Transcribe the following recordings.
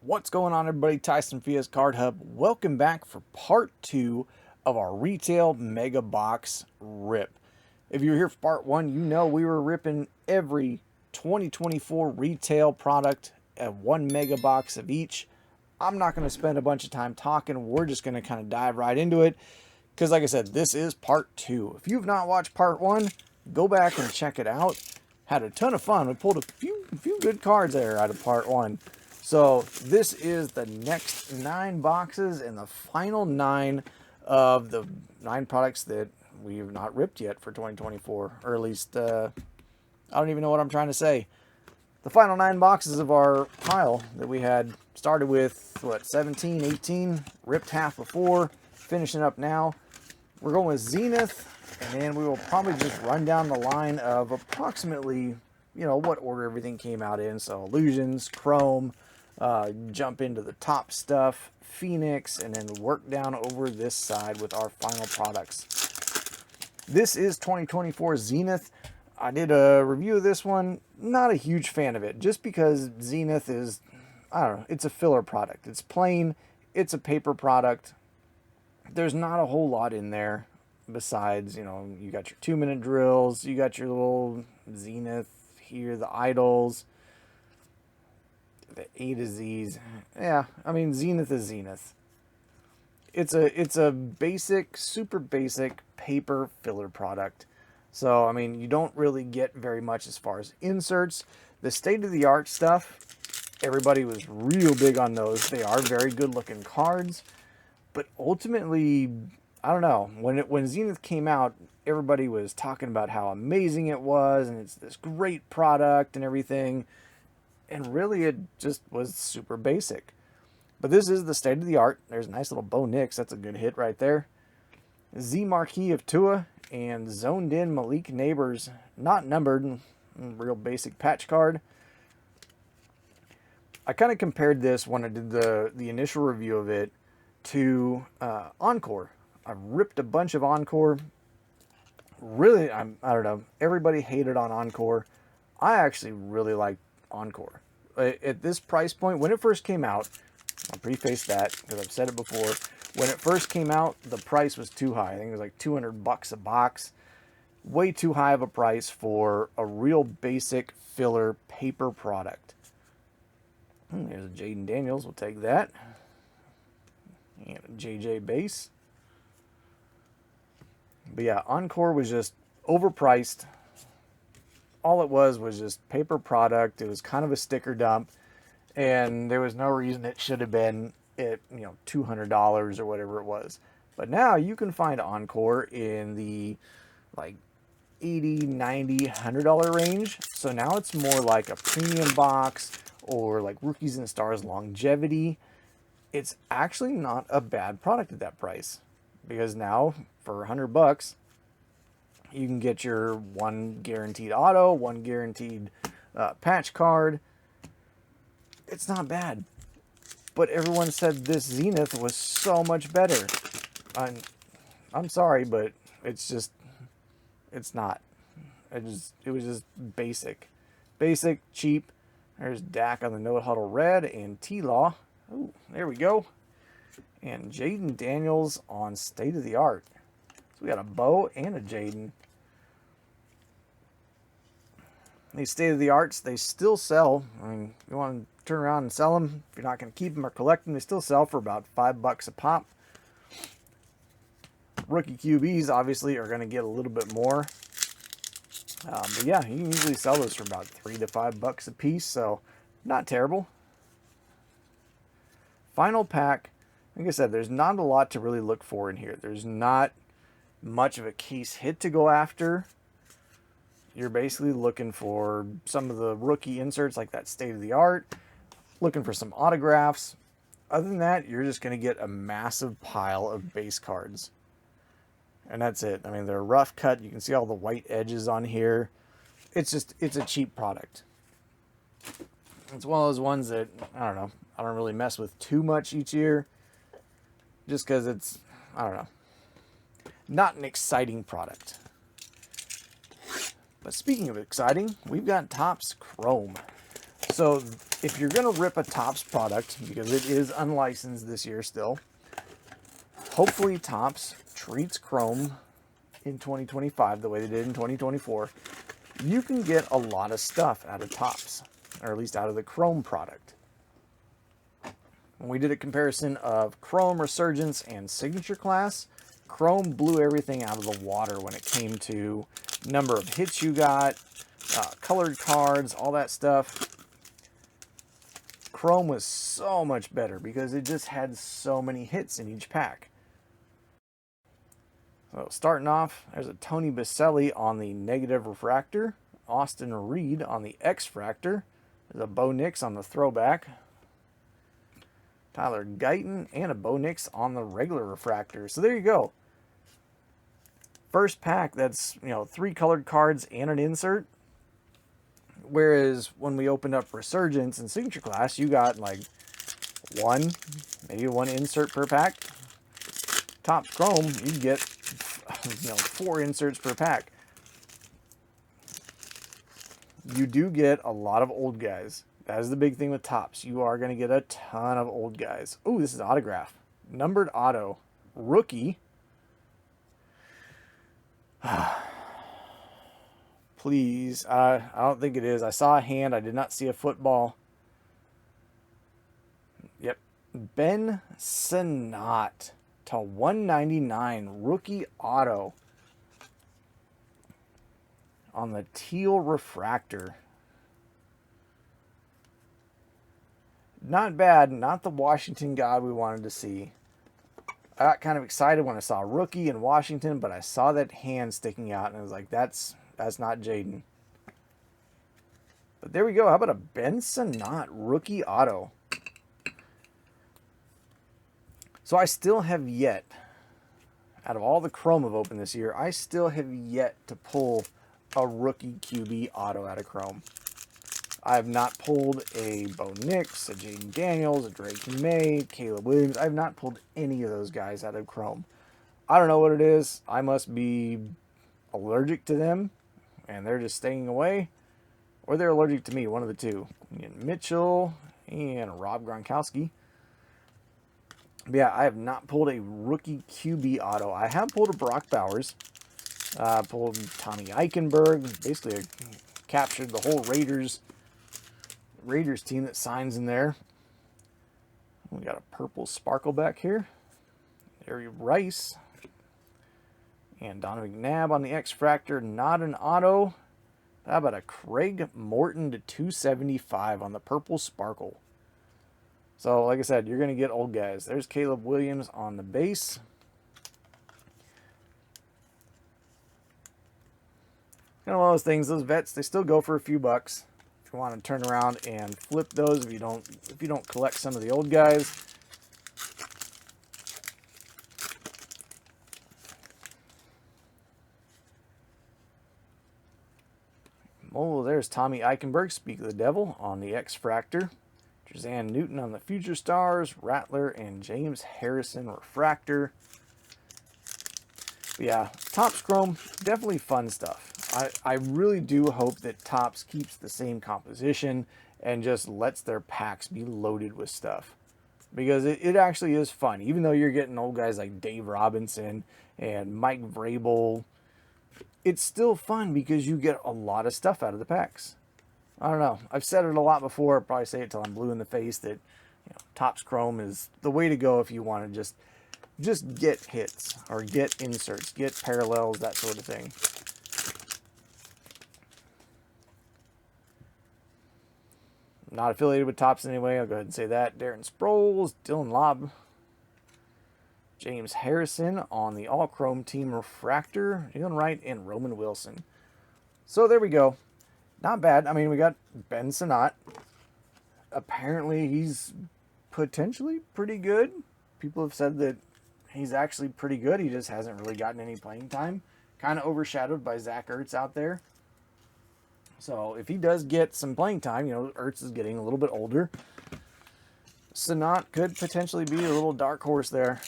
What's going on, everybody? Tyson Fia's Card Hub. Welcome back for part 2 of our retail mega box rip. If you were here for part 1, you know we were ripping every 2024 retail product at one mega box of each. I'm not going to spend a bunch of time talking. We're just going to kind of dive right into it because, like I said, this is part 2. If you've not watched part 1, go back and check it out. Had a ton of fun. We pulled a few good cards there out of part 1. So this is the next 9 boxes and the final 9 of the 9 products that we have not ripped yet for 2024. Or at least, I don't even know what I'm trying to say. The final 9 boxes of our pile that we had started with, 17, 18, ripped half before, finishing up now. We're going with Zenith, and then we will probably just run down the line of approximately, what order everything came out in. So Illusions, Chrome, jump into the top stuff, Phoenix, and then work down over this side with our final products. This is 2024 Zenith. I did a review of this one. Not a huge fan of it, just because Zenith is, I don't know, it's a filler product. It's plain, it's a paper product. There's not a whole lot in there besides, you got your 2-minute drills, you got your little Zenith here, the idols, the A to Z's. Yeah, I mean, Zenith is Zenith. It's a basic, super basic paper filler product. So, I mean, you don't really get very much as far as inserts. The state-of-the-art stuff, everybody was real big on those. They are very good-looking cards. But ultimately, I don't know. When Zenith came out, everybody was talking about how amazing it was, and it's this great product and everything. And really, it just was super basic. But this is the state of the art. There's a nice little Bo Nix. That's a good hit right there. Z Marquee of Tua and Zoned In Malik Neighbors. Not numbered. Real basic patch card. I kind of compared this when I did the initial review of it to Encore. I ripped a bunch of Encore. Really, I don't know. Everybody hated on Encore. I actually really like Encore. At this price point, when it first came out, I'll preface that because I've said it before. When it first came out, the price was too high. I think it was like $200 a box. Way too high of a price for a real basic filler paper product. There's a Jaden Daniels. We'll take that. And a JJ base. But yeah, Encore was just overpriced. All it was just paper product. It was kind of a sticker dump. And there was no reason it should have been at, $200 or whatever it was. But now you can find Encore in the like $80, $90, $100 range. So now it's more like a premium box or like Rookies and Stars longevity. It's actually not a bad product at that price, because now for $100 you can get your one guaranteed auto, one guaranteed patch card. It's not bad, but everyone said this Zenith was so much better. I'm sorry, but it's not. It was just basic, cheap. There's Dak on the No Huddle red and T-Law. Oh, there we go. And Jaden Daniels on State of the Art. So we got a Bo and a Jaden. These State of the Arts, they still sell. I mean, you want to turn around and sell them. If you're not going to keep them or collect them, they still sell for about $5 a pop. Rookie QBs obviously are going to get a little bit more. But yeah, you can usually sell those for about $3 to $5 a piece. So not terrible. Final pack, like I said, there's not a lot to really look for in here. There's not much of a case hit to go after. You're basically looking for some of the rookie inserts like that State of the Art, looking for some autographs. Other than that, you're just going to get a massive pile of base cards. And that's it. I mean, they're rough cut. You can see all the white edges on here. It's a cheap product. It's one of those ones that, I don't know, I don't really mess with too much each year. Just because it's, I don't know, not an exciting product. But speaking of exciting, we've got Topps Chrome. So if you're going to rip a Topps product, because it is unlicensed this year still, hopefully Topps treats Chrome in 2025 the way they did in 2024. You can get a lot of stuff out of Topps, or at least out of the Chrome product. When we did a comparison of Chrome Resurgence and Signature Class, Chrome blew everything out of the water when it came to number of hits you got, colored cards, all that stuff. Chrome was so much better because it just had so many hits in each pack. So starting off, there's a Tony Baselli on the negative refractor, Austin Reed on the X-fractor, there's a Bo Nix on the throwback, Tyler Guyton, and a Bo Nix on the regular refractor. So there you go. First pack, that's 3 colored cards and an insert. Whereas when we opened up Resurgence and Signature Class, you got like maybe one insert per pack. Topps Chrome, you get 4 inserts per pack. You do get a lot of old guys. That is the big thing with Topps. You are going to get a ton of old guys. Oh, this is autograph. Numbered auto. Rookie. Please. I don't think it is. I saw a hand. I did not see a football. Yep. Ben Sinnott to 199. Rookie auto. On the teal refractor. Not bad. Not the Washington guy we wanted to see. I got kind of excited when I saw rookie in Washington, but I saw that hand sticking out, and I was like, that's not Jaden. But there we go. How about a Ben Sinnott rookie auto? So I still have yet, out of all the Chrome I've opened this year, I still have yet to pull a rookie QB auto out of Chrome. I have not pulled a Bo Nix, a Jaden Daniels, a Drake May, Caleb Williams. I have not pulled any of those guys out of Chrome. I don't know what it is. I must be allergic to them, and they're just staying away. Or they're allergic to me, one of the two. Mitchell and Rob Gronkowski. But yeah, I have not pulled a rookie QB auto. I have pulled a Brock Bowers. Pulled Tommy Eichenberg. Basically captured the whole Raiders team that signs in there. We got a purple sparkle back here. Ari Rice. And Donovan McNabb on the X-fractor. Not an auto. How about a Craig Morton to 275 on the purple sparkle? So, like I said, you're going to get old guys. There's Caleb Williams on the base. Kind of one of those things, those vets, they still go for a few bucks. If you want to turn around and flip those, if you don't collect some of the old guys. Oh, there's Tommy Eichenberg, Speak of the Devil, on the X-fractor. Jazan Newton on the Future Stars, Rattler, and James Harrison refractor. But yeah, Topps Chrome, definitely fun stuff. I really do hope that Topps keeps the same composition and just lets their packs be loaded with stuff. Because it actually is fun. Even though you're getting old guys like Dave Robinson and Mike Vrabel, it's still fun because you get a lot of stuff out of the packs. I don't know. I've said it a lot before. I'll probably say it till I'm blue in the face that Topps Chrome is the way to go if you want to just get hits or get inserts, get parallels, that sort of thing. Not affiliated with Topps anyway. I'll go ahead and say that. Darren Sproles, Dylan Lobb, James Harrison on the All Chrome Team refractor, Jalen Wright, and Roman Wilson. So there we go. Not bad. I mean, we got Ben Sinnott. Apparently, he's potentially pretty good. People have said that he's actually pretty good. He just hasn't really gotten any playing time. Kind of overshadowed by Zach Ertz out there. So if he does get some playing time, Ertz is getting a little bit older. Sinnott could potentially be a little dark horse there.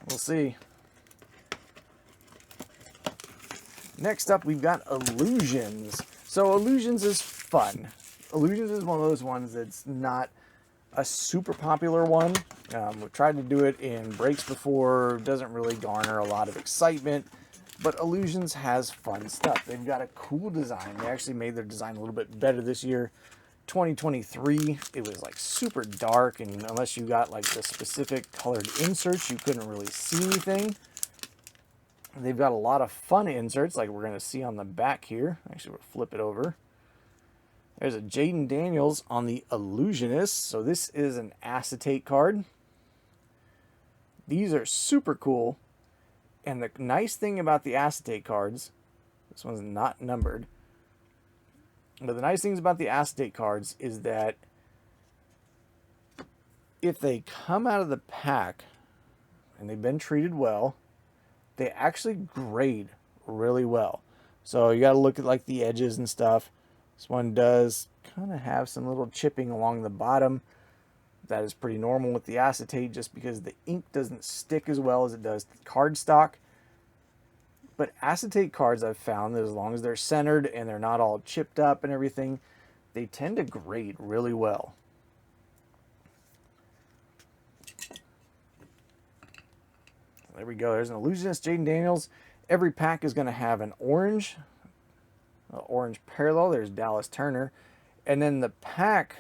We'll see. Next up, we've got Illusions. So Illusions is fun. Illusions is one of those ones that's not a super popular one. We've tried to do it in breaks before. Doesn't really garner a lot of excitement. But Illusions has fun stuff. They've got a cool design. They actually made their design a little bit better this year. 2023, it was like super dark, and unless you got like the specific colored inserts, you couldn't really see anything. They've got a lot of fun inserts, like we're going to see on the back here. Actually, we'll flip it over. There's a Jaden Daniels on the Illusionist. So this is an acetate card. These are super cool. And the nice thing about the acetate cards, this one's not numbered, but the nice things about the acetate cards is that if they come out of the pack and they've been treated well, they actually grade really well. So you got to look at like the edges and stuff. This one does kind of have some little chipping along the bottom. That is pretty normal with the acetate just because the ink doesn't stick as well as it does to cardstock. But acetate cards, I've found that as long as they're centered and they're not all chipped up and everything, they tend to grade really well. There we go. There's an Illusionist Jaden Daniels. Every pack is going to have an orange parallel. There's Dallas Turner. And then the packs,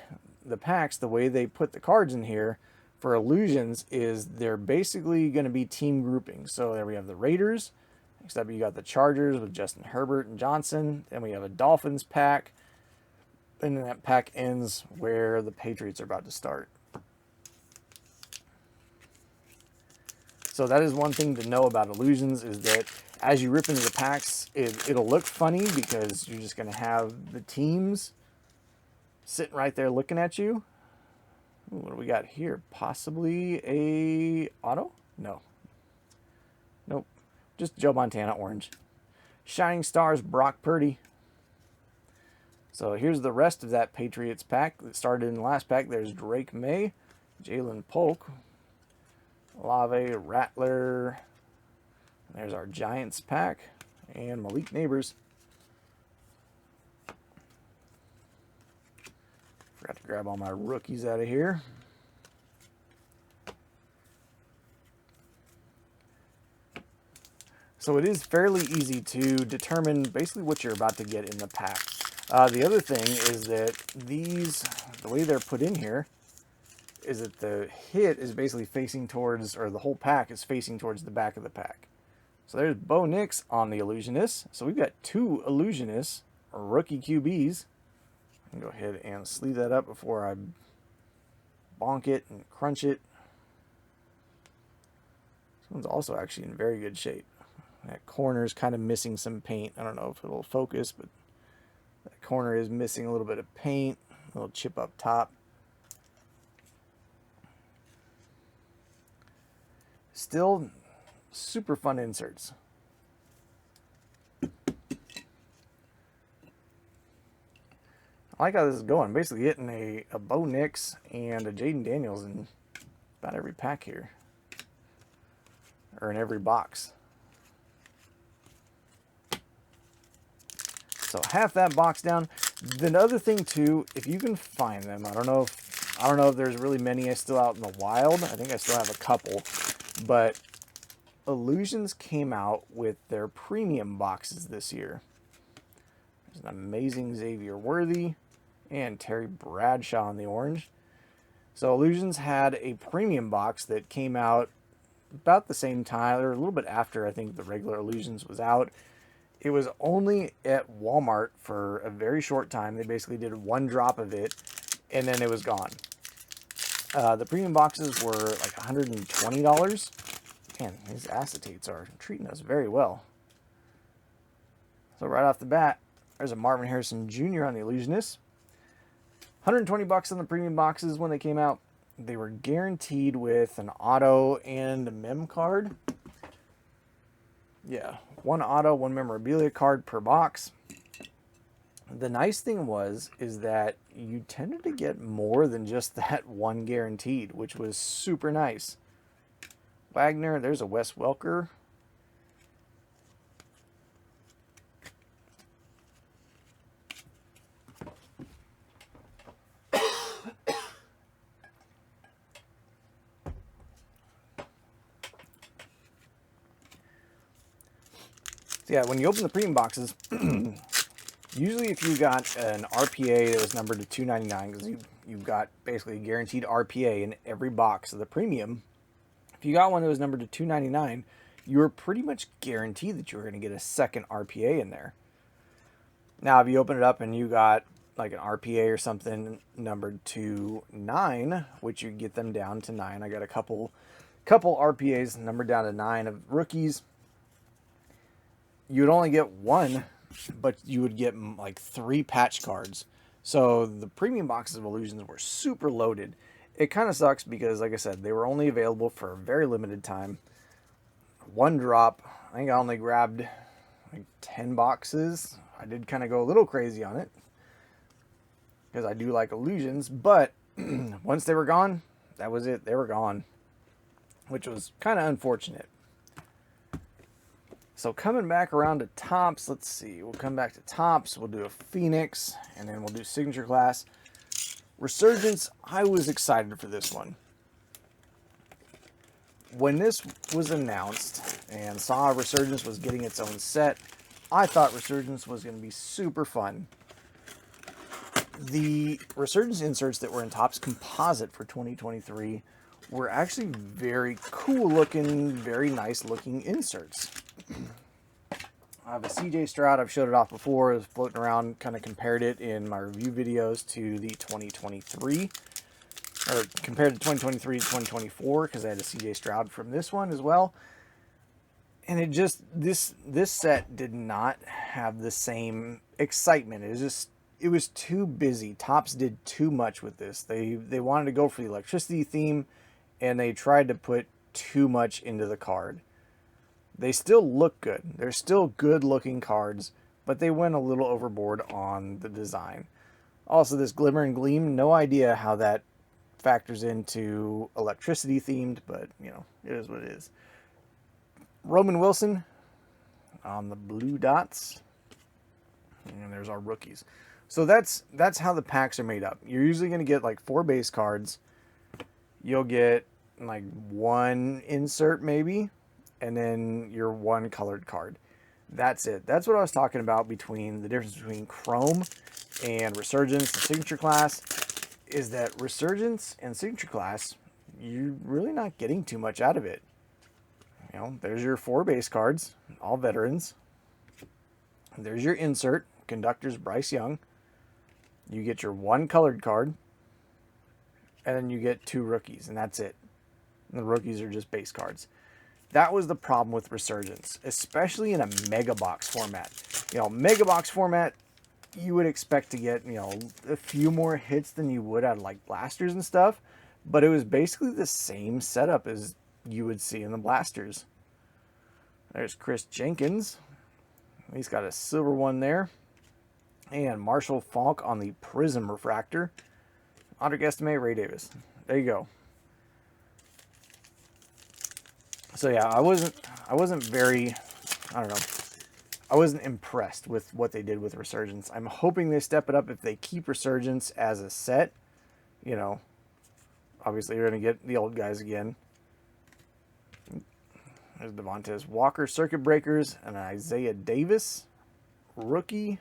the way they put the cards in here for Illusions is they're basically going to be team groupings. So there we have the Raiders. Next up, you got the Chargers with Justin Herbert and Johnson. Then we have a Dolphins pack. And then that pack ends where the Patriots are about to start. So that is one thing to know about Illusions is that as you rip into the packs, it'll look funny because you're just going to have the teams sitting right there looking at you. Ooh, what do we got here? Possibly a auto? No. Nope. Just Joe Montana orange. Shining Stars, Brock Purdy. So here's the rest of that Patriots pack that started in the last pack. There's Drake May, Jalen Polk, Lave, Rattler. There's our Giants pack and Malik Neighbors. Forgot to grab all my rookies out of here. So it is fairly easy to determine basically what you're about to get in the pack. The other thing is that these, the way they're put in here, is that the hit is basically facing towards, or the whole pack is facing towards the back of the pack. So there's Bo Nix on the Illusionist. So we've got two Illusionists, rookie QBs. I'm going to go ahead and sleeve that up before I bonk it and crunch it. This one's also actually in very good shape. That corner is kind of missing some paint. I don't know if it'll focus, but that corner is missing a little bit of paint, a little chip up top. Still super fun inserts. I like how this is going. Basically getting a Bo Nix and a Jaden Daniels in about every pack here. Or in every box. So half that box down. The other thing too, if you can find them, I don't know if there's really many still out in the wild. I think I still have a couple. But Illusions came out with their premium boxes this year. There's an amazing Xavier Worthy and Terry Bradshaw on the orange. So Illusions had a premium box that came out about the same time, or a little bit after I think the regular Illusions was out. It was only at Walmart for a very short time. They basically did one drop of it, and then it was gone. The premium boxes were like $120. Man, these acetates are treating us very well. So right off the bat, there's a Marvin Harrison Jr. on the Illusionist. $120 on the premium boxes when they came out. They were guaranteed with an auto and a mem card. Yeah, one auto, one memorabilia card per box. The nice thing is that you tended to get more than just that one guaranteed, which was super nice. Wagner, there's a Wes Welker. So yeah, when you open the premium boxes, usually if you got an RPA that was numbered to $2.99, because you've got basically a guaranteed RPA in every box of the premium, if you got one that was numbered to $2.99, you were pretty much guaranteed that you were going to get a second RPA in there. Now, if you open it up and you got like an RPA or something numbered to 9, which you get them down to 9. I got a couple RPAs numbered down to 9 of rookies. You would only get one, but you would get like 3 patch cards. So the premium boxes of Illusions were super loaded. It kind of sucks because, like I said, they were only available for a very limited time. One drop. I think I only grabbed like 10 boxes. I did kind of go a little crazy on it because I do like Illusions, but once they were gone, that was it. They were gone, which was kind of unfortunate. So coming back around to Topps, let's see. We'll come back to Topps. We'll do a Phoenix, and then we'll do Signature Class. Resurgence, I was excited for this one. When this was announced and saw Resurgence was getting its own set, I thought Resurgence was going to be super fun. The Resurgence inserts that were in Topps Composite for 2023 were actually very cool looking, very nice looking inserts. I have a CJ Stroud. I've showed it off before. It was floating around, kind of compared it in my review videos to the 2023, or compared to 2023 to 2024, because I had a CJ Stroud from this one as well. And it just, this set did not have the same excitement. It was too busy. Topps did too much with this. They wanted to go for the electricity theme, and they tried to put too much into the card. They still look good. They're still good looking cards, but they went a little overboard on the design. Also, this Glimmer and Gleam, no idea how that factors into electricity themed, but you know, it is what it is. Roman Wilson on the blue dots, and there's our rookies. So that's how the packs are made up. You're usually going to get like 4 base cards. You'll get like 1 insert maybe, and then your 1 colored card. That's it. That's what I was talking about between the difference between Chrome and Resurgence and Signature Class, is that Resurgence and Signature Class, you're really not getting too much out of it. You know, there's your 4 base cards, all veterans. There's your insert, Conductors Bryce Young. You get your 1 colored card, and then you get 2 rookies, and that's it. And the rookies are just base cards. That was the problem with Resurgence, especially in a mega box format. You know, mega box format, you would expect to get, you know, a few more hits than you would out of like blasters and stuff, but it was basically the same setup as you would see in the blasters. There's Chris Jenkins. He's got a silver one there. And Marshall Falk on the Prism Refractor. Audric Estime, Ray Davis. There you go. So yeah, I wasn't very, I don't know, I wasn't impressed with what they did with Resurgence. I'm hoping they step it up if they keep Resurgence as a set. You know, obviously you're going to get the old guys again. There's Devontae Walker, Circuit Breakers, and Isaiah Davis, rookie,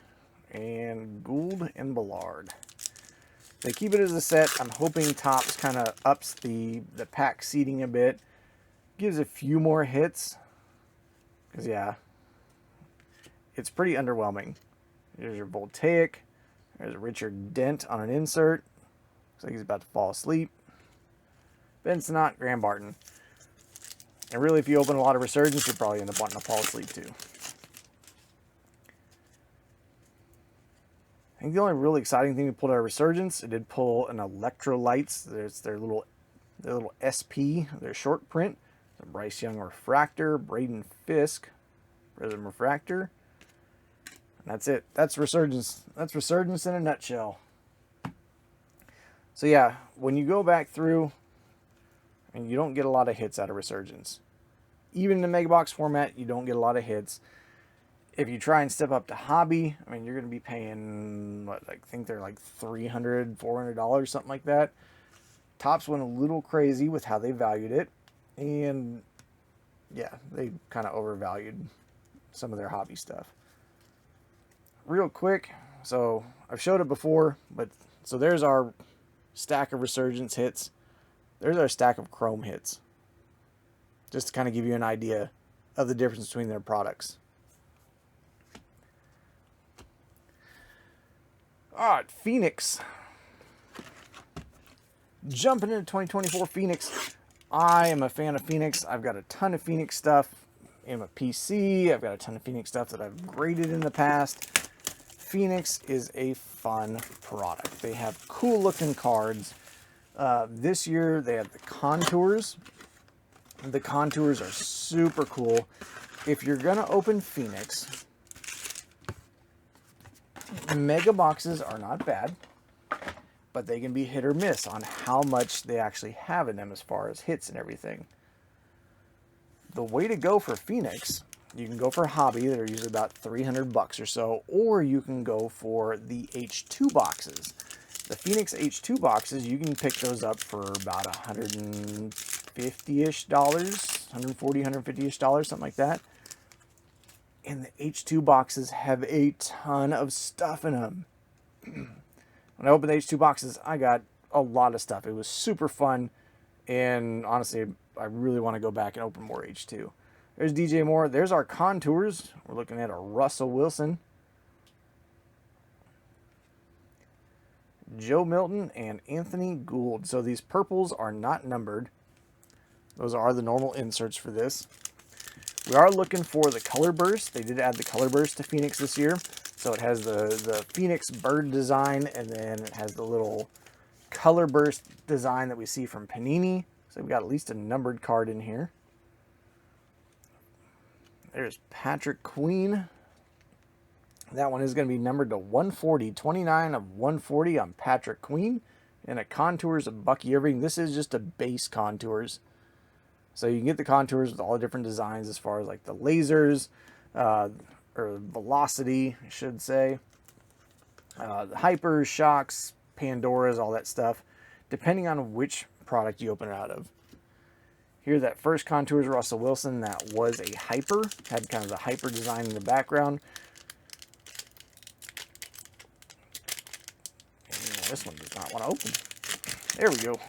and Gould and Ballard. They keep it as a set. I'm hoping Topps kind of ups the pack seating a bit. Gives a few more hits. Because, yeah, it's pretty underwhelming. There's your Voltaic. There's Richard Dent on an insert. Looks like he's about to fall asleep. Ben Sinnott, Graham Barton. And really, if you open a lot of Resurgence, you'll probably end up wanting to fall asleep too. I think the only really exciting thing to pull out of Resurgence, it did pull an Electrolytes. There's their little SP, their short print. So Bryce Young Refractor, Braden Fisk, Prism Refractor. And that's it. That's Resurgence. That's Resurgence in a nutshell. So yeah, when you go back through, and you don't get a lot of hits out of Resurgence. Even in the mega box format, you don't get a lot of hits. If you try and step up to hobby, I mean, you're going to be paying, what, I think they're like $300, $400, something like that. Topps went a little crazy with how they valued it. And, yeah, they kind of overvalued some of their hobby stuff. Real quick, so I've showed it before, but so there's our stack of Resurgence hits. There's our stack of Chrome hits. Just to kind of give you an idea of the difference between their products. All right, Phoenix. Jumping into 2024 Phoenix. I am a fan of Phoenix. I've got a ton of Phoenix stuff in my PC. I've got a ton of Phoenix stuff that I've graded in the past. Phoenix is a fun product. They have cool looking cards. This year they have the contours. The contours are super cool. If you're going to open Phoenix, mega boxes are not bad, but they can be hit or miss on how much they actually have in them as far as hits and everything. The way to go for Phoenix, you can go for hobby, that are usually about 300 bucks or so, or you can go for the H2 boxes. The Phoenix H2 boxes, you can pick those up for about $150-ish, $140, $150-ish, something like that. And the H2 boxes have a ton of stuff in them. When I opened the H2 boxes, I got a lot of stuff. It was super fun, and honestly, I really want to go back and open more H2. There's DJ Moore. There's our contours. We're looking at a Russell Wilson, Joe Milton, and Anthony Gould. So these purples are not numbered. Those are the normal inserts for this. We are looking for the color burst. They did add the color burst to Phoenix this year. So it has the Phoenix bird design, and then it has the little color burst design that we see from Panini. So we've got at least a numbered card in here. There's Patrick Queen. That one is going to be numbered to 140. 29 of 140 on Patrick Queen. And it contours of Bucky Irving. This is just a base contours. So you can get the contours with all the different designs as far as like the lasers, or velocity, I should say. The hypers, shocks, Pandoras, all that stuff. Depending on which product you open it out of. Here, that first contours Russell Wilson, that was a hyper. Had kind of the hyper design in the background. And this one does not want to open. There we go.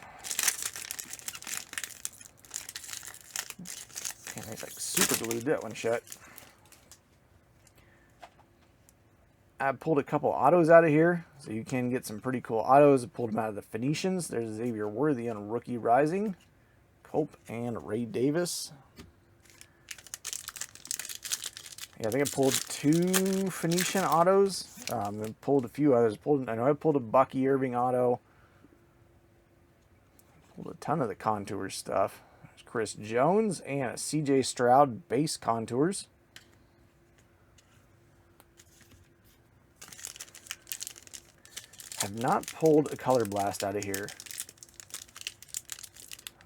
And it's like super glued that one shut. I pulled a couple autos out of here, so you can get some pretty cool autos. I pulled them out of the Phoenicians. There's Xavier Worthy on Rookie Rising. Cope and Ray Davis. Yeah, I think I pulled 2 Phoenician autos. I pulled a few others. I know I pulled a Bucky Irving auto. Pulled a ton of the contours stuff. There's Chris Jones and a CJ Stroud base contours. Have not pulled a Color Blast out of here.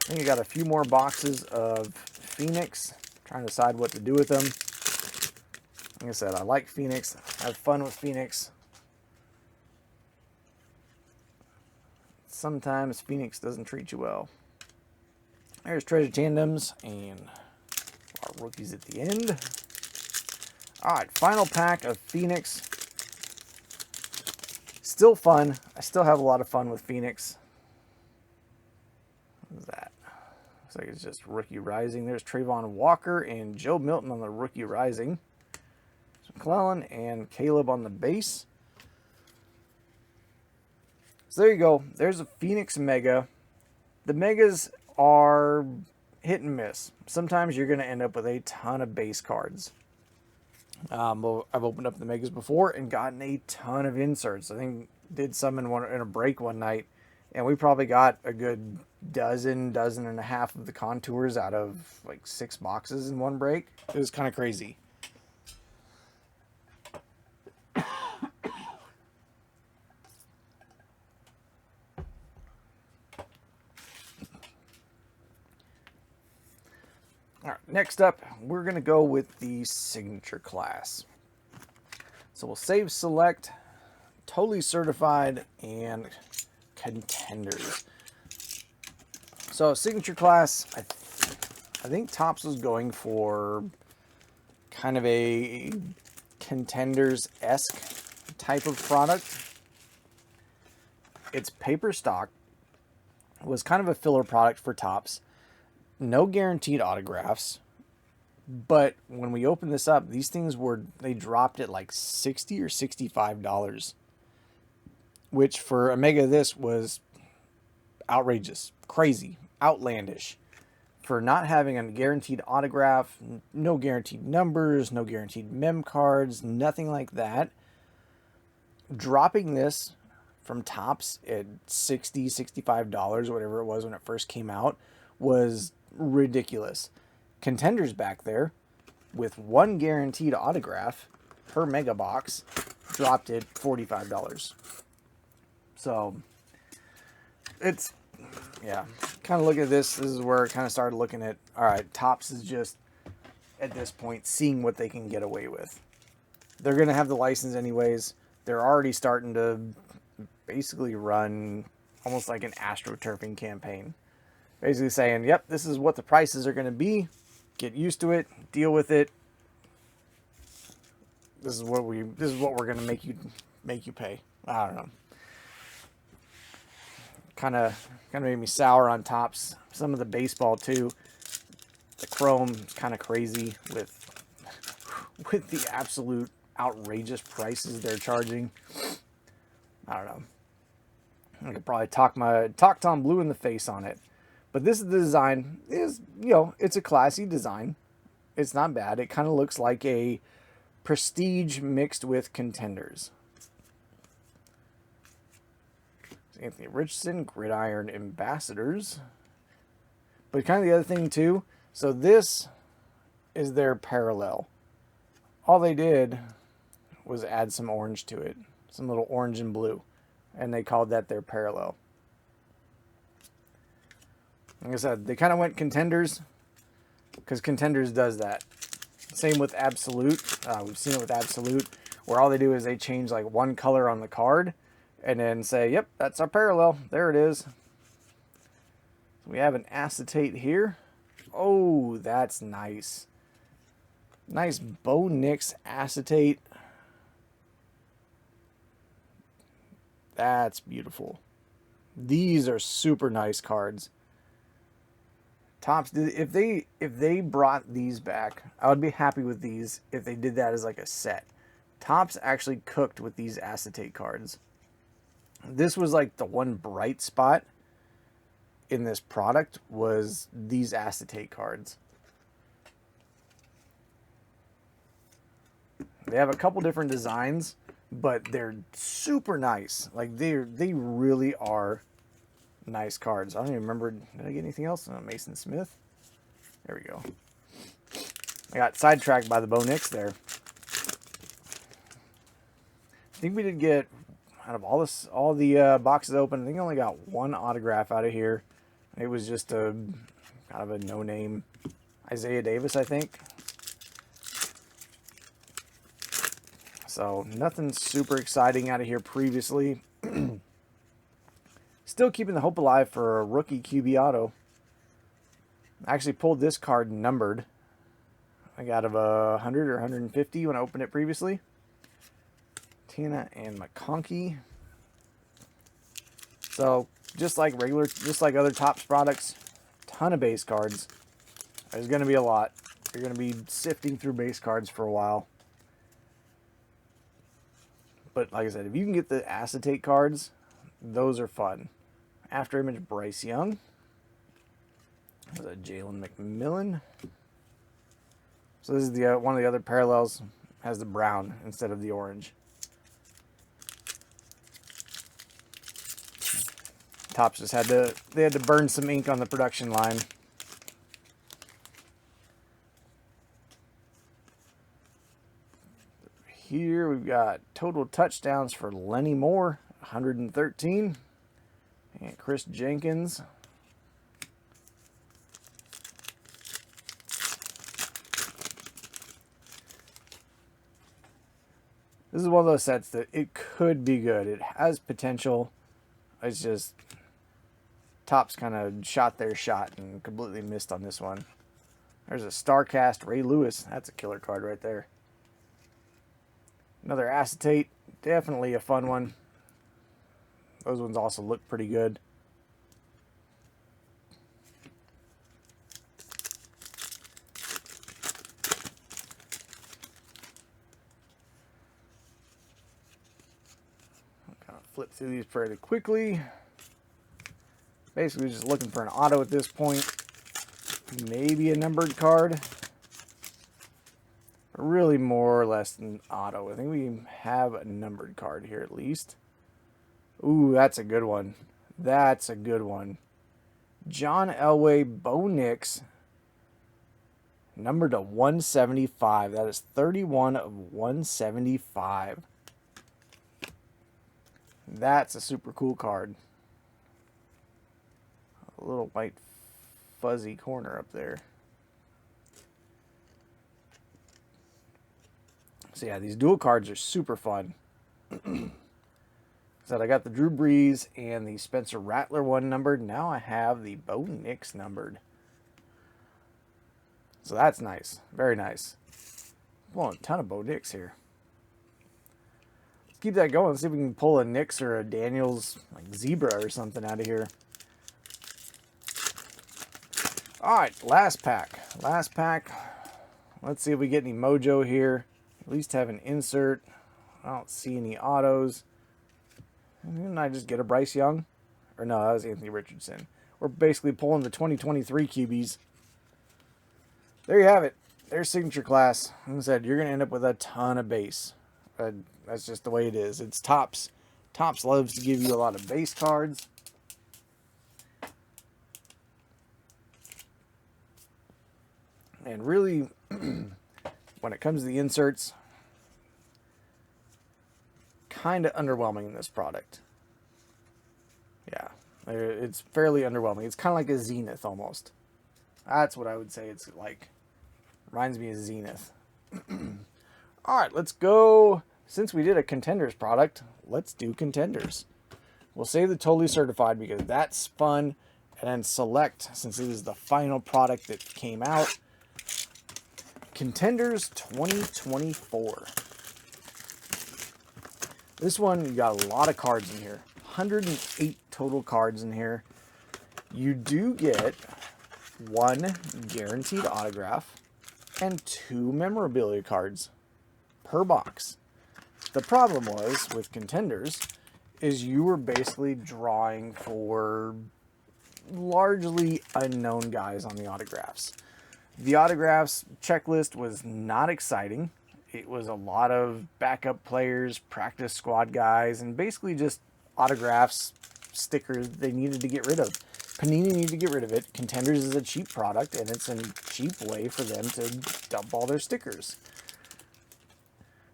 I think I got a few more boxes of Phoenix. Trying to decide what to do with them. Like I said, I like Phoenix. I have fun with Phoenix. Sometimes Phoenix doesn't treat you well. There's Treasure Tandems and our rookies at the end. Alright, final pack of Phoenix. Still fun. I still have a lot of fun with Phoenix. What is that? Looks like it's just Rookie Rising. There's Trayvon Walker and Joe Milton on the Rookie Rising. McClellan and Caleb on the base. So there you go. There's a Phoenix Mega. The Megas are hit and miss. Sometimes you're going to end up with a ton of base cards. I've opened up the Megas before and gotten a ton of inserts. I think did some in a break one night, and we probably got a good dozen and a half of the contours out of like 6 boxes in one break. It was kind of crazy. All right, next up, we're going to go with the signature class. So we'll save Select, Totally Certified, and Contenders. So signature class, I think Topps was going for kind of a Contenders-esque type of product. It's paper stock. It was kind of a filler product for Topps. No guaranteed autographs. But when we opened this up, these things they dropped at like $60 or $65. Which for a mega this was outrageous, crazy, outlandish. For not having a guaranteed autograph, no guaranteed numbers, no guaranteed mem cards, nothing like that. Dropping this from Topps at $60, $65, whatever it was when it first came out, was ridiculous. Contenders back there, with one guaranteed autograph per mega box, dropped at $45. So, it's, yeah, kind of look at this. This is where I kind of started looking at, all right, Topps is just, at this point, seeing what they can get away with. They're going to have the license anyways. They're already starting to basically run almost like an AstroTurfing campaign. Basically saying, yep, this is what the prices are going to be. Get used to it. Deal with it. This is what we're going to make you pay. I don't know. Kind of made me sour on Topps. Some of the baseball too. The chrome is kind of crazy with the absolute outrageous prices they're charging. I don't know. I could probably talk Tom Blue in the face on it. But this is the design. It's a classy design. It's not bad. It kind of looks like a Prestige mixed with Contenders. Anthony Richardson, Gridiron Ambassadors. But kind of the other thing too, so this is their parallel. All they did was add some orange to it. Some little orange and blue. And they called that their parallel. Like I said, they kind of went Contenders because Contenders does that. Same with Absolute. We've seen it with Absolute, where all they do is they change like one color on the card and then say, yep, that's our parallel. There it is. We have an acetate here. Oh, that's nice. Nice Bo Nix acetate. That's beautiful. These are super nice cards. Topps, if they brought these back, I would be happy with these if they did that as like a set. Topps actually cooked with these acetate cards. This was like the one bright spot in this product was these acetate cards. They have a couple different designs, but they're super nice. Like they really are nice cards. I don't even remember. Did I get anything else? Mason Smith. There we go. I got sidetracked by the Bo Nix there. I think we did get out of all the boxes open. I think I only got one autograph out of here. It was just a kind of a no-name Isaiah Davis, I think. So nothing super exciting out of here previously. Still keeping the hope alive for a rookie QB auto. I actually pulled this card numbered. I got of 100 or 150 when I opened it previously. Tina and McConkey. So just like other Topps products, ton of base cards. There's going to be a lot. You're going to be sifting through base cards for a while. But like I said, if you can get the acetate cards, those are fun. After image, Bryce Young. There's a Jalen McMillan. So this is the one of the other parallels. Has the brown instead of the orange. Topps just had to burn some ink on the production line. Here we've got total touchdowns for Lenny Moore, 113. And Chris Jenkins. This is one of those sets that it could be good. It has potential. It's just Topps kind of shot their shot and completely missed on this one. There's a StarCast Ray Lewis. That's a killer card right there. Another acetate. Definitely a fun one. Those ones also look pretty good. Flip through these fairly quickly. Basically just looking for an auto at this point. Maybe a numbered card. But really more or less an auto. I think we have a numbered card here at least. Ooh, that's a good one. That's a good one. John Elway Bo Nix. Numbered to 175. That is 31 of 175. That's a super cool card. A little white fuzzy corner up there. So yeah, these dual cards are super fun. So I got the Drew Brees and the Spencer Rattler one numbered. Now I have the Bo Nix numbered. So that's nice. Very nice. Well, a ton of Bo Nix here. Keep that going. See if we can pull a Nix or a Daniels like Zebra or something out of here. All right, last pack. Last pack. Let's see if we get any mojo here. At least have an insert. I don't see any autos. Didn't I just get a Bryce Young? Or no, that was Anthony Richardson. We're basically pulling the 2023 QBs. There you have it. There's signature class. Like I said, you're going to end up with a ton of base. That's just the way it is. It's Topps. Topps loves to give you a lot of base cards. And really, when it comes to the inserts, kind of underwhelming in this product. Yeah, it's fairly underwhelming. It's kind of like a Zenith almost. That's what I would say it's like. Reminds me of Zenith. All right, let's go. Since we did a Contenders product, let's do Contenders. We'll save the Totally Certified because that's fun. And then Select, since it is the final product that came out. Contenders 2024. This one, you got a lot of cards in here. 108 total cards in here. You do get one guaranteed autograph and 2 memorabilia cards per box. The problem was with Contenders is you were basically drawing for largely unknown guys on the autographs. The autographs checklist was not exciting. It was a lot of backup players, practice squad guys, and basically just autographs, stickers they needed to get rid of. Panini needed to get rid of it. Contenders is a cheap product, and it's a cheap way for them to dump all their stickers.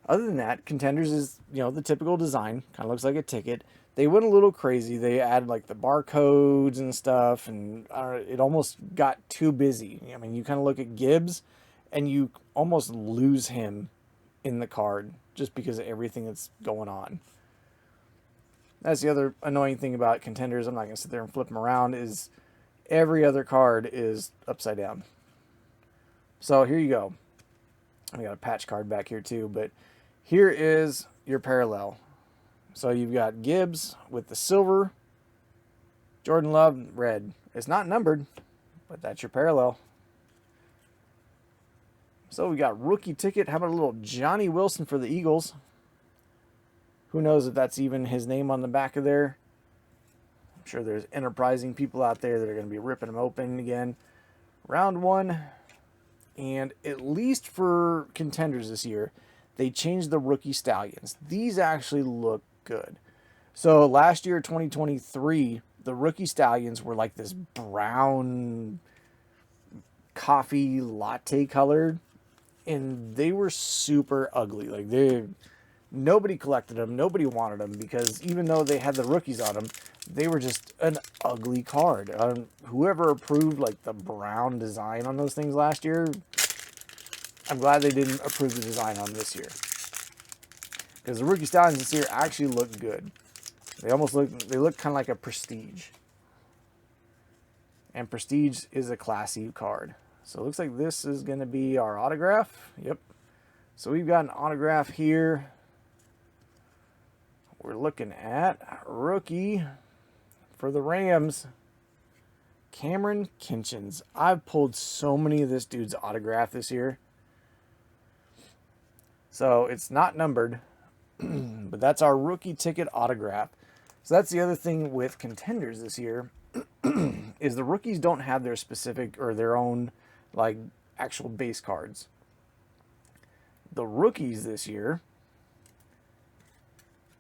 Other than that, Contenders is, you know, the typical design. Kind of looks like a ticket. They went a little crazy. They added like the barcodes and stuff, and it almost got too busy. I mean, you kind of look at Gibbs, and you almost lose him in the card just because of everything that's going on. That's the other annoying thing about Contenders. I'm not going to sit there and flip them around. Is every other card is upside down. So here you go. I got a patch card back here too, but here is your parallel. So you've got Gibbs with the silver, Jordan Love red. It's not numbered, but that's your parallel. So we got rookie ticket. How about a little Johnny Wilson for the Eagles? Who knows if that's even his name on the back of there. I'm sure there's enterprising people out there that are going to be ripping them open again. Round 1. And at least for Contenders this year, they changed the rookie stallions. These actually look good. So last year, 2023, the rookie stallions were like this brown coffee latte colored, and they were super ugly. Like nobody collected them, nobody wanted them, because even though they had the rookies on them, they were just an ugly card. Whoever approved like the brown design on those things last year, I'm glad they didn't approve the design on this year, because the rookie stallions this year actually look good. They look kind of like a Prestige, and Prestige is a classy card. So it looks like this is going to be our autograph. Yep. So we've got an autograph here. We're looking at rookie for the Rams, Cameron Kinchens. I've pulled so many of this dude's autograph this year. So it's not numbered, but that's our rookie ticket autograph. So that's the other thing with Contenders this year is the rookies don't have their specific or their own like actual base cards. The rookies this year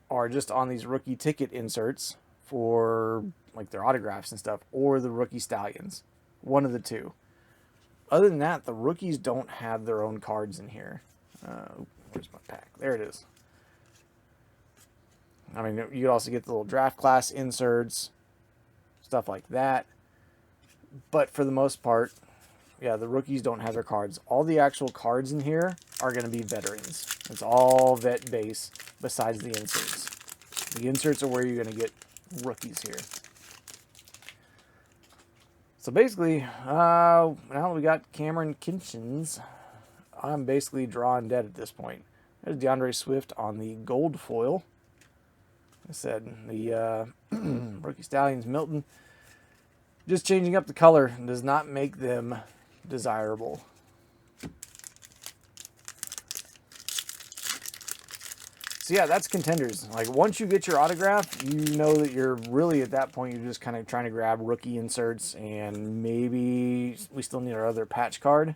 are just on these rookie ticket inserts for like their autographs and stuff, or the rookie stallions, one of the two. Other than that, the rookies don't have their own cards in here. Where's my pack? There it is. I mean, you could also get the little draft class inserts, stuff like that. But for the most part, yeah, the rookies don't have their cards. All the actual cards in here are going to be veterans. It's all vet base besides the inserts. The inserts are where you're going to get rookies here. So basically, now we got Cameron Kinchens. I'm basically drawing dead at this point. There's DeAndre Swift on the gold foil. I said the rookie stallions, Milton. Just changing up the color does not make them desirable. So yeah, that's Contenders. Like once you get your autograph, you know that you're really at that point, you're just kind of trying to grab rookie inserts, and maybe we still need our other patch card.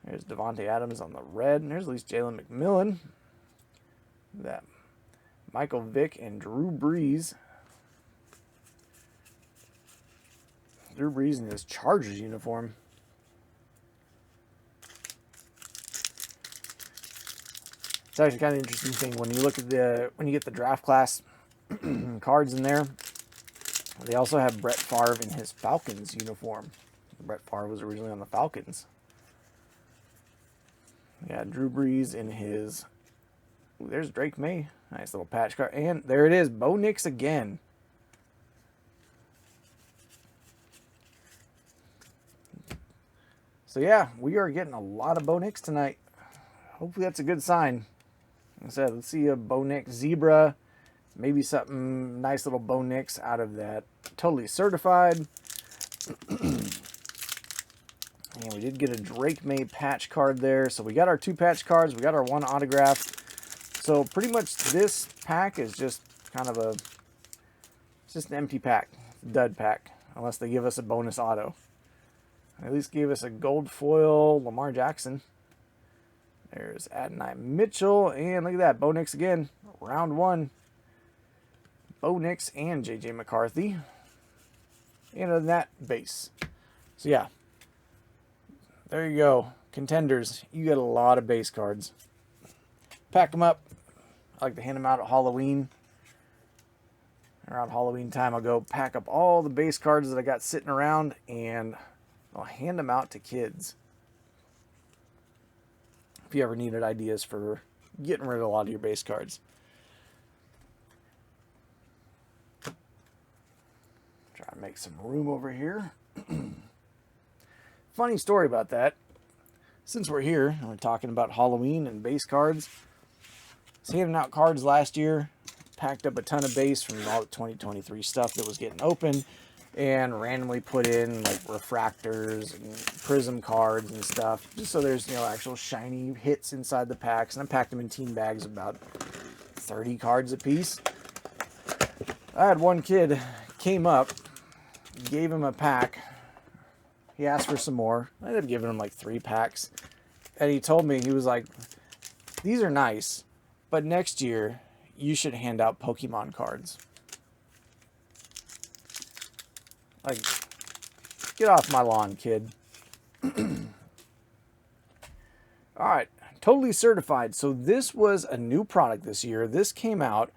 There's Devontae Adams on the red, and there's at least Jalen McMillan. That Michael Vick and Drew Brees. Drew Brees in his Chargers uniform. It's actually kind of an interesting thing when you look at when you get the draft class cards in there. They also have Brett Favre in his Falcons uniform. Brett Favre was originally on the Falcons. Yeah, Drew Brees in his. Ooh, there's Drake May. Nice little patch card. And there it is, Bo Nix again. So yeah, we are getting a lot of Bo Nix tonight. Hopefully that's a good sign. Like I said, let's see a Bo Nix Zebra. Maybe something nice little Bo Nix out of that Totally Certified. And we did get a Drake May patch card there. So we got our 2 patch cards. We got our 1 autograph. So pretty much this pack is just kind of a, it's just an empty pack, dud pack, unless they give us a bonus auto. At least gave us a gold foil Lamar Jackson. There's Adonai Mitchell, and look at that, Bo Nix again, round 1. Bo Nix and J.J. McCarthy. And other than that, base. So yeah, there you go, Contenders. You get a lot of base cards. Pack them up. I like to hand them out at Halloween. Around Halloween time, I'll go pack up all the base cards that I got sitting around, and I'll hand them out to kids. If you ever needed ideas for getting rid of a lot of your base cards. Try to make some room over here. Funny story about that. Since we're here and we're talking about Halloween and base cards, I was handing out cards last year, packed up a ton of base from all the 2023 stuff that was getting open, and randomly put in like refractors and prism cards and stuff, just so there's, you know, actual shiny hits inside the packs. And I packed them in team bags, about 30 cards a piece. I had one kid came up, gave him a pack. He asked for some more. I ended up giving him like 3 packs, and he told me, he was like, "These are nice, but next year you should hand out Pokemon cards." Like, get off my lawn, kid. Alright, Totally Certified. So this was a new product this year. This came out.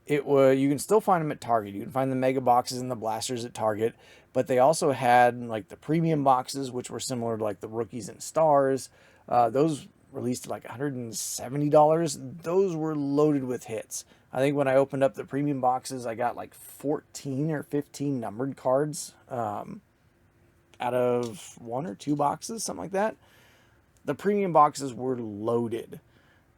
You can still find them at Target. You can find the mega boxes and the blasters at Target. But they also had like the premium boxes, which were similar to like the rookies and stars. Those released at like $170. Those were loaded with hits. I think when I opened up the premium boxes, I got like 14 or 15 numbered cards. out of 1 or 2 boxes, something like that. The premium boxes were loaded.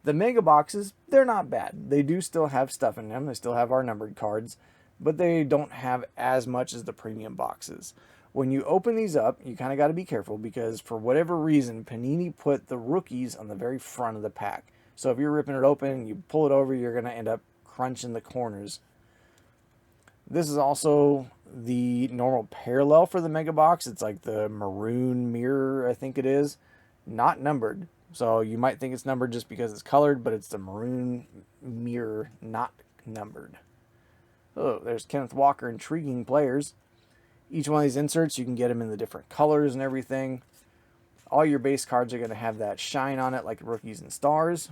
The mega boxes, they're not bad. They do still have stuff in them. They still have our numbered cards, but they don't have as much as the premium boxes. When you open these up, you kind of got to be careful because for whatever reason, Panini put the rookies on the very front of the pack. So if you're ripping it open, you pull it over, you're going to end up crunching the corners. This is also the normal parallel for the mega box. It's like the maroon mirror, I think it is. Not numbered. So you might think it's numbered just because it's colored, but it's the maroon mirror, not numbered. Oh, there's Kenneth Walker, Intriguing Players. Each one of these inserts, you can get them in the different colors and everything. All your base cards are going to have that shine on it like Rookies and Stars.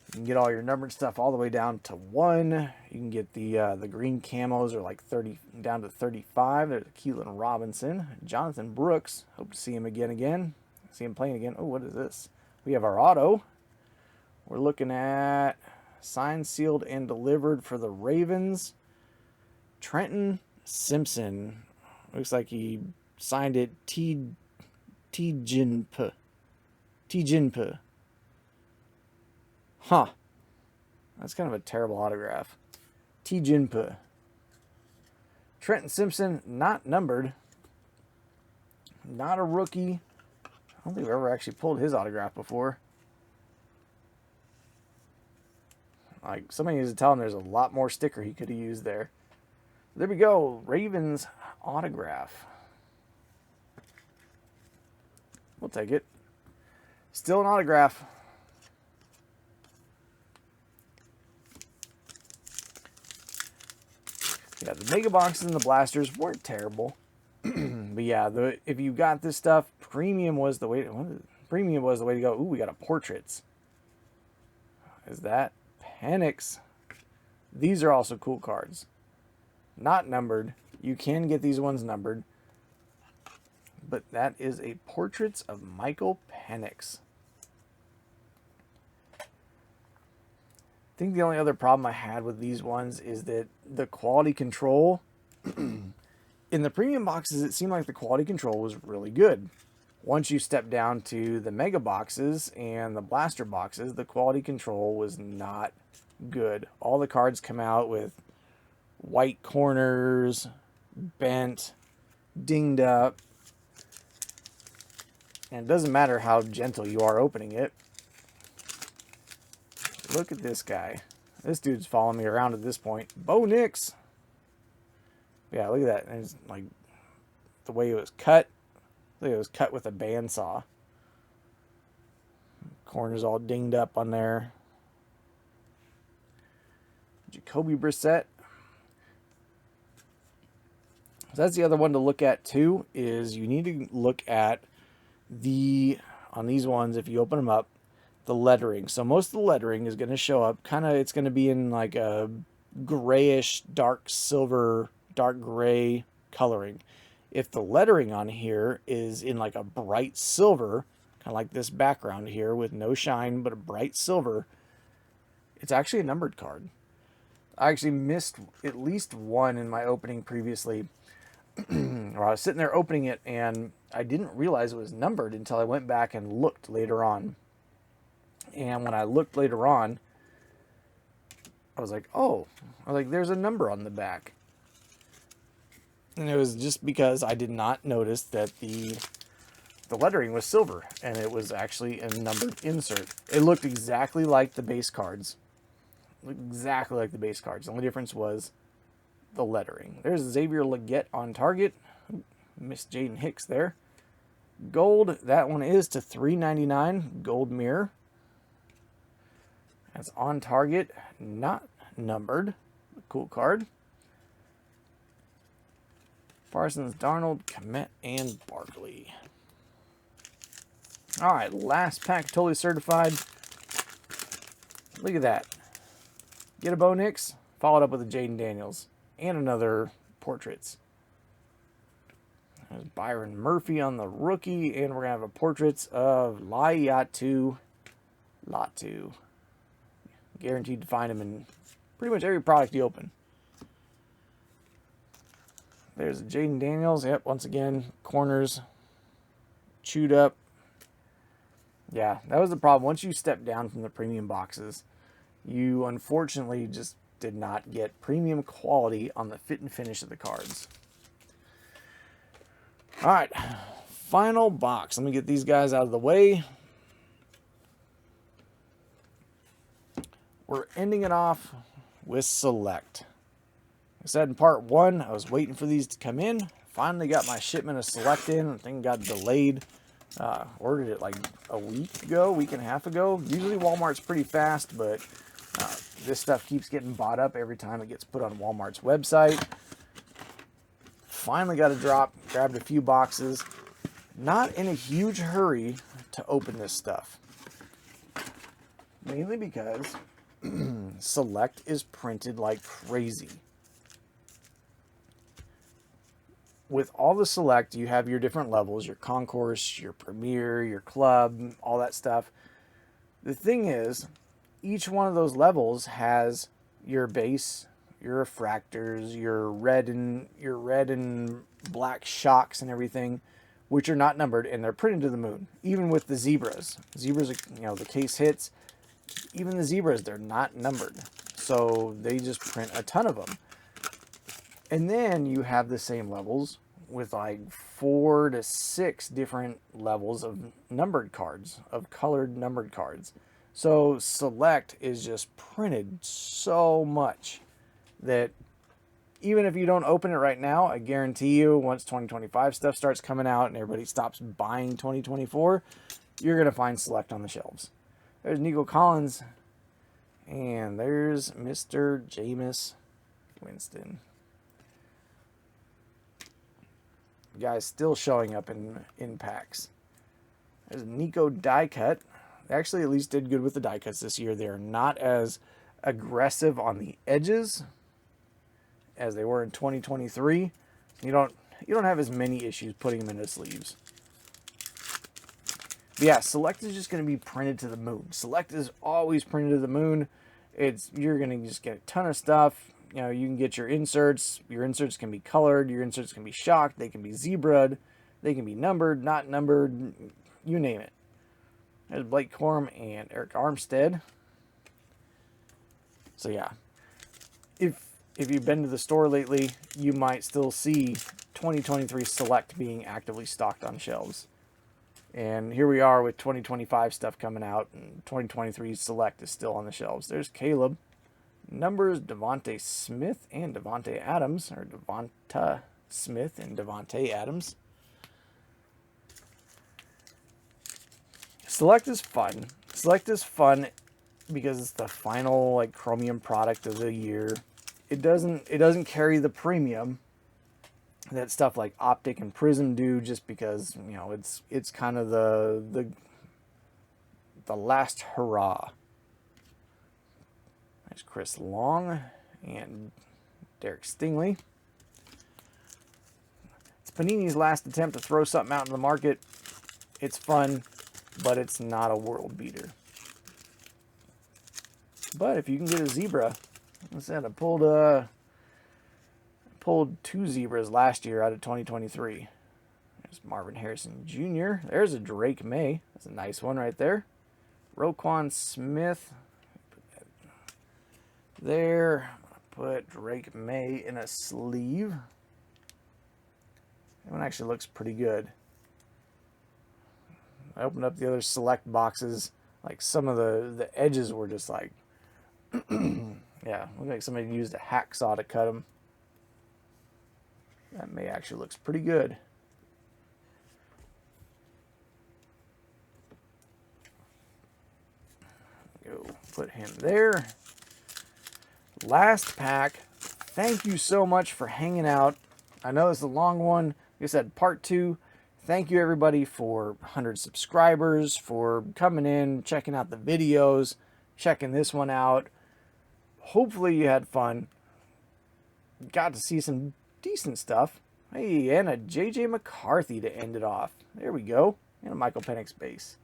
You can get all your numbered stuff all the way down to 1. You can get the green camos are like 30 down to 35. There's Keelan Robinson, Jonathan Brooks. Hope to see him again. See him playing again. Oh, what is this? We have our auto. We're looking at signed, sealed, and delivered for the Ravens. Trenton Simpson. Looks like he signed it T-Jinpa. Huh. That's kind of a terrible autograph. T-Jinpa. Trenton Simpson, not numbered. Not a rookie. I don't think we've ever actually pulled his autograph before. Like, somebody needs to tell him there's a lot more sticker he could have used there. There we go. Ravens autograph. We'll take it. Still an autograph. Yeah, the mega boxes and the blasters weren't terrible. But yeah, if you got this stuff, premium was the way to go. Ooh, we got a portraits. Is that Phoenix? These are also cool cards. Not numbered. You can get these ones numbered. But that is a Portraits of Michael Penix. I think the only other problem I had with these ones is that the quality control. In the premium boxes, it seemed like the quality control was really good. Once you step down to the mega boxes and the blaster boxes, the quality control was not good. All the cards come out with white corners, bent, dinged up. And it doesn't matter how gentle you are opening it. Look at this guy. This dude's following me around at this point. Bo Nix. Yeah, look at that. And it's like the way it was cut. Look, it was cut with a bandsaw. Corners all dinged up on there. Jacoby Brissett. So that's the other one to look at too, is you need to look at on these ones, if you open them up, the lettering. So most of the lettering is going to show up it's going to be in like a grayish, dark silver, dark gray coloring. If the lettering on here is in like a bright silver, kind of like this background here with no shine, but a bright silver, it's actually a numbered card. I actually missed at least one in my opening previously. Or I was sitting there opening it and I didn't realize it was numbered until I went back and looked later on. And when I looked later on, I was like, oh, there's a number on the back. And it was just because I did not notice that the lettering was silver and it was actually a numbered insert. It looked exactly like the base cards. Exactly like the base cards. The only difference was the lettering. There's Xavier Legette on target. Missed Jaden Hicks there. Gold, that one is to $3.99. Gold mirror. That's on target, not numbered. Cool card. Parsons, Darnold, Komet, and Barkley. All right, last pack, totally certified. Look at that. Get a Bo Nix, followed up with a Jaden Daniels, and another Portraits. There's Byron Murphy on the rookie, and we're going to have a Portraits of Laiatu Latu. Guaranteed to find him in pretty much every product you open. There's Jaden Daniels. Yep, once again, corners chewed up. Yeah, that was the problem. Once you step down from the premium boxes, you unfortunately just did not get premium quality on the fit and finish of the cards. All right, final box. Let me get these guys out of the way. We're ending it off with Select. Like I said in part 1, I was waiting for these to come in. Finally got my shipment of Select in. The thing got delayed. Ordered it like a week and a half ago. Usually Walmart's pretty fast, but this stuff keeps getting bought up every time it gets put on Walmart's website. Finally got a drop. Grabbed a few boxes. Not in a huge hurry to open this stuff. Mainly because Select is printed like crazy. With all the Select, you have your different levels, your Concourse, your Premier, your Club, all that stuff. The thing is, each one of those levels has your base, your refractors, your red and black shocks and everything, which are not numbered, and they're printed to the moon. Even with the zebras. Zebras, you know, the case hits. Even the zebras, they're not numbered. So they just print a ton of them. And then you have the same levels with like 4 to 6 different levels of numbered cards, of colored numbered cards. So Select is just printed so much that even if you don't open it right now, I guarantee you once 2025 stuff starts coming out and everybody stops buying 2024, you're going to find Select on the shelves. There's Nico Collins, and there's Mr. Jameis Winston. Guys still showing up in packs. There's Nico die cut. They actually at least did good with the die cuts this year. They're not as aggressive on the edges as they were in 2023. You don't have as many issues putting them into sleeves. But yeah, Select is just going to be printed to the moon. Select is always printed to the moon. You're going to just get a ton of stuff. You know, you can get your inserts. Your inserts can be colored. Your inserts can be shocked. They can be zebraed. They can be numbered, not numbered. You name it. There's Blake Corum and Eric Armstead. So yeah, if you've been to the store lately, you might still see 2023 Select being actively stocked on shelves. And here we are with 2025 stuff coming out, and 2023 Select is still on the shelves. There's Caleb. Numbers, Devontae Smith and Devontae Adams, or Devonta Smith and Devontae Adams. Select is fun. Select is fun because it's the final like chromium product of the year. It doesn't carry the premium that stuff like Optic and Prism do, just because, you know, it's kind of the last hurrah. There's Chris Long and Derek Stingley. It's Panini's last attempt to throw something out in the market. It's fun, but it's not a world beater. But if you can get a zebra, like I said, I pulled 2 zebras last year out of 2023. There's Marvin Harrison Jr. There's a Drake May. That's a nice one right there. Roquan Smith. There. Put Drake May in a sleeve. That one actually looks pretty good. I opened up the other Select boxes. Like some of the edges were just like, yeah, looked like somebody used a hacksaw to cut them. That May actually looks pretty good. Go put him there. Last pack. Thank you so much for hanging out. I know it's a long one. Like I said, part 2. Thank you everybody for 100 subscribers, for coming in, checking out the videos, checking this one out. Hopefully you had fun. Got to see some decent stuff. Hey, and a J.J. McCarthy to end it off. There we go. And a Michael Penix base.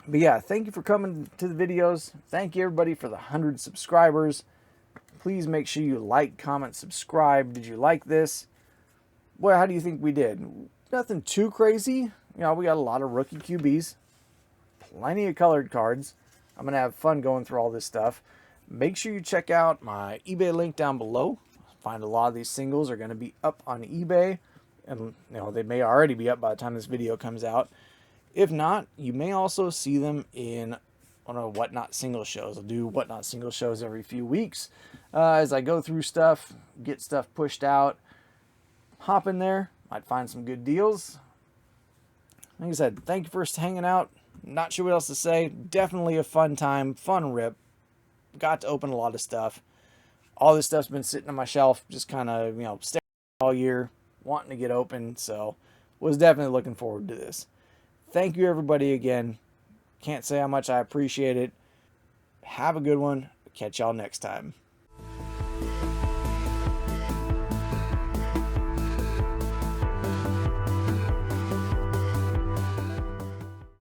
But yeah, thank you for coming to the videos. Thank you everybody for the 100 subscribers. Please make sure you like, comment, subscribe. Did you like this? Well, how do you think we did? Nothing too crazy. You know, we got a lot of rookie QBs, plenty of colored cards. I'm going to have fun going through all this stuff. Make sure you check out my eBay link down below. Find a lot of these singles are going to be up on eBay. And, you know, they may already be up by the time this video comes out. If not, you may also see them in one of Whatnot single shows. I'll do Whatnot single shows every few weeks as I go through stuff, get stuff pushed out. Hop in there, might find some good deals. Like I said, thank you for hanging out. Not sure what else to say. Definitely a fun time, fun rip. Got to open a lot of stuff. All this stuff's been sitting on my shelf, just kind of, you know, staring all year, wanting to get open. So, was definitely looking forward to this. Thank you, everybody, again. Can't say how much I appreciate it. Have a good one. Catch y'all next time.